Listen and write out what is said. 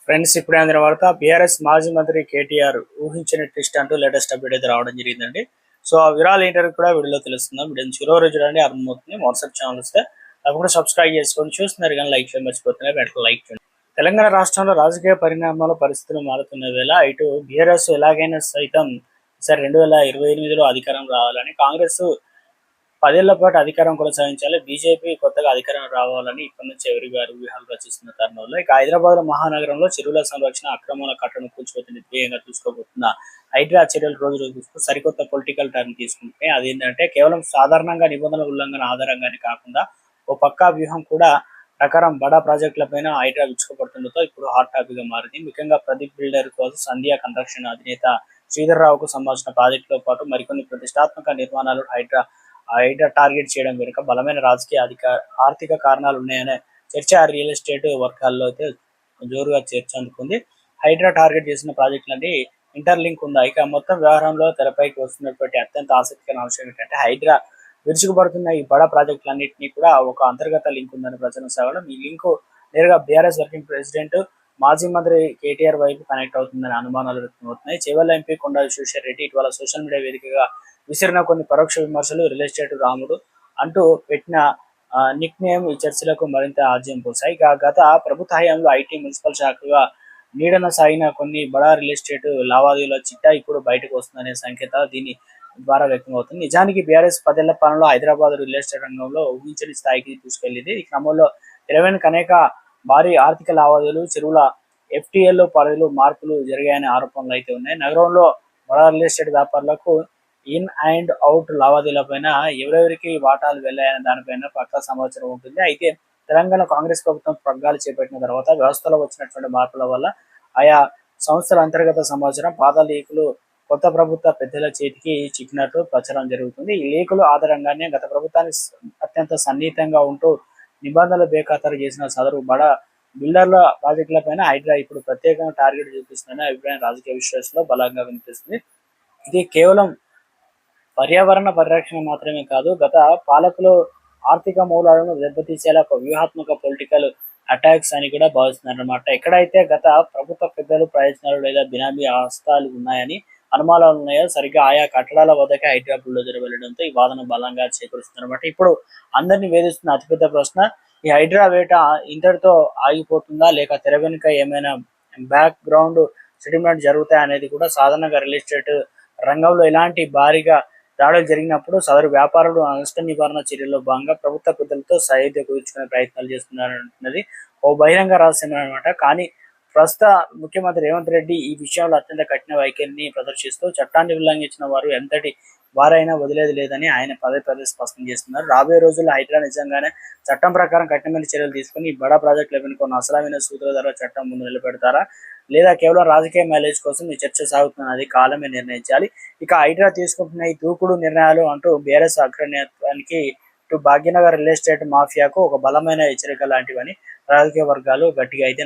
Friends ఇప్పుడే అందిన వార్త బీఆర్ఎస్ మాజీ మంత్రి కేటీఆర్ ఊహించిన ట్విస్ట్ అంటూ లేటెస్ట్ అప్డేట్ అయితే రావడం జరిగిందండి. సో ఆ వివరాలు ఏంటో కూడా వీడియోలో తెలుస్తుందాం. వీడియో చివరి రోజు చూడండి, అర్థమవుతుంది. వాట్సాప్ ఛానల్ వస్తే తప్పకుండా సబ్స్క్రైబ్ చేసుకొని చూస్తున్నారు కానీ లైక్ చేయడం మర్చిపోతున్నారు. వెంటనే లైక్ చేయండి. తెలంగాణ రాష్ట్రంలో రాజకీయ పరిణామాల పరిస్థితులు మారుతున్న వేళ ఇటు బీఆర్ఎస్ ఎలాగైనా సైతం ఈసారి 2028లో అధికారం రావాలని, కాంగ్రెస్ 10 ఏళ్ల పాటు అధికారం కొనసాగించాలి, బీజేపీ కొత్తగా అధికారం రావాలని ఇప్పటి నుంచి ఎవరి గారు వ్యూహాలు రచిస్తున్న తరుణంలో ఇక హైదరాబాద్ మహానగరంలో చెరువుల సంరక్షణ అక్రమాల కట్టను కూల్చిపోతున్న ధ్యేయంగా చూసుకోబోతున్న హైడ్రా చర్యలు రోజు రోజుకు సరికొత్త పొలిటికల్ టర్న్ తీసుకుంటే అదేంటంటే కేవలం సాధారణంగా నిబంధనల ఉల్లంఘన ఆధారంగానే కాకుండా ఓ పక్కా వ్యూహం కూడా ప్రకారం బడా ప్రాజెక్టులపైన హైడ్రా విచ్చుకోబడుతుండటంతో ఇప్పుడు హాట్ టాపిక్ గా మారింది. ముఖ్యంగా ప్రదీప్ బిల్డర్ కోసం సంధ్యా కన్స్ట్రక్షన్ అధినేత శ్రీధర్ రావుకు సంబంధించిన ప్రాజెక్టుతో పాటు మరికొన్ని ప్రతిష్టాత్మక నిర్మాణాలు హైడ్రా టార్గెట్ చేయడం వెనుక బలమైన రాజకీయ ఆర్థిక కారణాలు ఉన్నాయనే చర్చ రియల్ ఎస్టేట్ వర్గాల్లో అయితే జోరుగా చర్చ అందుకుంది. హైడ్రా టార్గెట్ చేసిన ప్రాజెక్టులన్నీ ఇంటర్లింక్ ఉందా? ఇక మొత్తం వ్యవహారంలో తెరపైకి వస్తున్నటువంటి అత్యంత ఆసక్తికరమైన అంశం ఏంటంటే హైడ్రా విరుచుకుపడుతున్న ఈ బడా ప్రాజెక్టులన్నింటినీ కూడా ఒక అంతర్గత లింక్ ఉందని ప్రచారం సాగడం. ఈ లింకు నేరుగా బీఆర్ఎస్ వర్కింగ్ ప్రెసిడెంట్ మాజీ మంత్రి కేటీఆర్ వైపు కనెక్ట్ అవుతుందని అనుమానాలు వ్యక్తమవుతున్నాయి. చేవెళ్ల ఎంపీ కొండా విశ్వేశ్వరరెడ్డి ఇటీవల సోషల్ మీడియా వేదికగా విసిరిన కొన్ని పరోక్ష విమర్శలు రియల్ ఎస్టేట్ రాముడు అంటూ పెట్టిన నిక్ నేమ్ ఈ చర్చలకు మరింత ఆజ్యం పోసాయి. ఇక గత ప్రభుత్వ హయాంలో ఐటీ మున్సిపల్ శాఖగా నీడన సాగిన కొన్ని బడా రియల్ ఎస్టేట్ లావాదేవీల చిట్టా ఇప్పుడు బయటకు వస్తుందనే సంకేతాలు దీని ద్వారా వ్యక్తమవుతుంది. నిజానికి బీఆర్ఎస్ 10 ఏళ్ల పాలనలో హైదరాబాద్ రియల్ ఎస్టేట్ రంగంలో ఊహించని స్థాయికి తీసుకెళ్లింది. ఈ క్రమంలో తెరవెనుక అనేక భారీ ఆర్థిక లావాదేవీలు, చెరువుల ఎఫ్టీఎల్ పరిధిలో మార్పులు జరిగాయనే ఆరోపణలు అయితే ఉన్నాయి. నగరంలో బడా రియల్ ఎస్టేట్ వ్యాపారులకు ఇన్ అండ్ అవుట్ లావాదేవీలపైన ఎవరెవరికి వాటాలు వెళ్ళాయనే దానిపైన పక్కా సమాచారం ఉంటుంది. అయితే తెలంగాణ కాంగ్రెస్ ప్రభుత్వం పగ్గాలు చేపట్టిన తర్వాత వ్యవస్థలో వచ్చినటువంటి మార్పుల వల్ల ఆయా సంస్థల అంతర్గత సమాచారం పాత లీకులు కొత్త ప్రభుత్వ పెద్దల చేతికి చిక్కినట్లు ప్రచారం జరుగుతుంది. ఈ లీకుల ఆధారంగానే గత ప్రభుత్వానికి అత్యంత సన్నిహితంగా ఉంటూ నిబంధనలు బేఖాతరు చేసిన సదరు బడా బిల్డర్ల ప్రాజెక్టులపైన హైడ్రా ఇప్పుడు ప్రత్యేకంగా టార్గెట్ చూపిస్తుందనే అభిప్రాయం రాజకీయ విశ్లేషణలో బలంగా వినిపిస్తుంది. ఇది కేవలం పర్యావరణ పరిరక్షణ మాత్రమే కాదు, గత పాలకులు ఆర్థిక మూలాలను దెబ్బతీసేలా ఒక వ్యూహాత్మక పొలిటికల్ అటాక్స్ అని కూడా భావిస్తున్నారు అన్నమాట. ఎక్కడైతే గత ప్రభుత్వ పెద్దలు ప్రయోజనాలు లేదా బినామీ ఆస్తాలు ఉన్నాయని అనుమానాలు ఉన్నాయో సరిగ్గా ఆయా కట్టడాల వద్దకే హైడ్రా బుల్డోజర్ వెళ్లడంతో ఈ వాదన బలంగా చేకూరుస్తుందన్నమాట. ఇప్పుడు అందరినీ వేధిస్తున్న అతిపెద్ద ప్రశ్న, ఈ హైడ్రా వేట ఇంతటితో ఆగిపోతుందా లేక తెర వెనుక ఏమైనా బ్యాక్ గ్రౌండ్ సెటిల్మెంట్ జరుగుతాయి అనేది కూడా. సాధారణంగా రియల్ ఎస్టేట్ రంగంలో ఇలాంటి భారీగా దాడులు జరిగినప్పుడు సదరు వ్యాపారులు నష్ట నివారణ చర్యల్లో భాగంగా ప్రభుత్వ పెద్దలతో సహాయత కుదుర్చుకునే ప్రయత్నాలు చేస్తున్నారన్నది ఓ బహిరంగ రహస్యం అనమాట. కానీ ప్రస్తుత ముఖ్యమంత్రి రేవంత్ రెడ్డి ఈ విషయంలో అత్యంత కఠిన వైఖరిని ప్రదర్శిస్తూ చట్టాన్ని ఉల్లంఘించిన వారు ఎంతటి వారైనా వదిలేది లేదని ఆయన పదే పదే స్పష్టం చేస్తున్నారు. రాబోయే రోజుల్లో హైడ్రా నిజంగానే చట్టం ప్రకారం కఠినమైన చర్యలు తీసుకుని ఈ బడా ప్రాజెక్టుల వెనుక అసలమైన సూత్రధార చట్టం ముందు నిలబెడతారా లేదా కేవలం రాజకీయ మైలేజ్ కోసం ఈ చర్చ సాగుతున్నది కాలమే నిర్ణయించాలి. ఇక హైడ్రా తీసుకుంటున్న ఈ దూకుడు నిర్ణయాలు అంటూ బీఆర్ఎస్ అగ్రనేతానికి ఇటు భాగ్యనగర్ రియల్ ఎస్టేట్ మాఫియాకు ఒక బలమైన హెచ్చరిక లాంటివని రాజకీయ వర్గాలు గట్టిగా అయితే